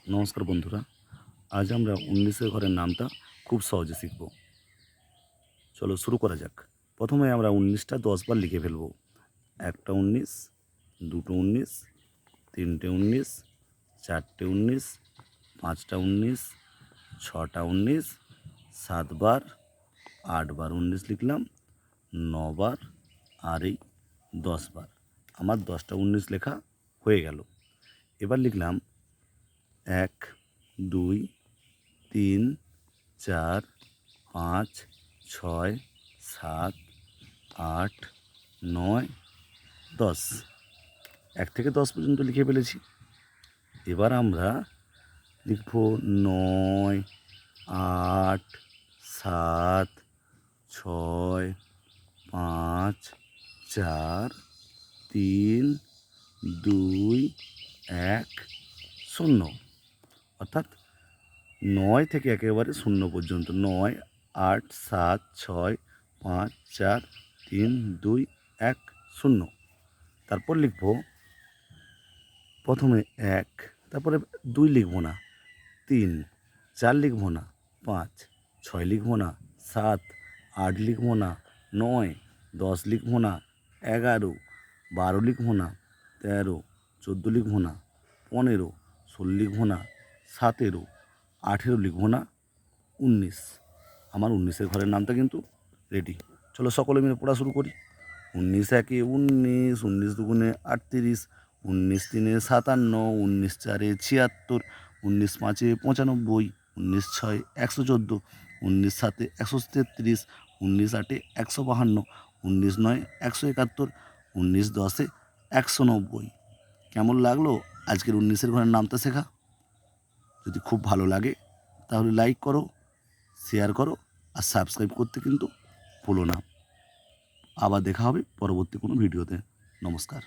নমস্কার বন্ধুরা, আজ আমরা ১৯ ঘরের নামটা খুব সহজে শিখব। চলো শুরু করা যাক। প্রথমে আমরা ১৯টা ১০ বার লিখে ফেলব। একটা ১৯, দুটো ১৯, তিনটে ১৯, চারটে ১৯, পাঁচটা ১৯, ছটা ১৯, ৭ বার, ৮ বার ১৯ লিখলাম, ৯ বার, আর এই ১০ বার। আমার ১০টা ১৯ লেখা হয়ে গেল। এবার লিখলাম ১, ২, ৩, ৪, ৫, ৬, ৭, ৮, ৯, ১০। ১ থেকে ১০ পর্যন্ত লিখে ফেলেছি। এবার আমরা লিখব ৯, ৮, ৭, ৬, ৫, ৪, ৩, ২, ১, ০। অর্থাৎ ৯ থেকে একেবারে ০ পর্যন্ত। ৯, ৮, ৭, ৬, ৫, ৪, ৩, ২, ১, ০। তারপর লিখব প্রথমে ১, তারপরে ২ লিখব না, ৩, ৪ লিখব না, ৫, ৬ লিখব না, ৭, ৮ লিখব না, ৯, ১০ লিখব না, ১১, ১২ লিখব না, ১৩, ১৪ লিখব না, ১৫, ১৬ লিখব না, ১৭, ১৮ লিখব না, ১৯। আমার ১৯-এর ঘরের নামটা কিন্তু রেডি। চলো সকলে মিলে পড়া শুরু করি। ১৯ একে ১৯, ১৯ দুগুণে ৩৮, ১৯ তিনে ৫৭, ১৯ চারে ৭৬, ১৯ পাঁচে ৯৫, ১৯ ছয়ে ১১৪, ১৯ সাতে ১৩৩, ১৯ আটে ১৫২, ১৯ নয়ে ১৭১, ১৯ দশে ১৯০। কেমন লাগলো আজকের ১৯-এর ঘরের নামটা শেখা? যদি খুব ভালো লাগে তাহলে লাইক করো, শেয়ার করো আর সাবস্ক্রাইব করতে কিন্তু ভুলো না। আবার দেখা হবে পরবর্তী কোনো ভিডিওতে। নমস্কার।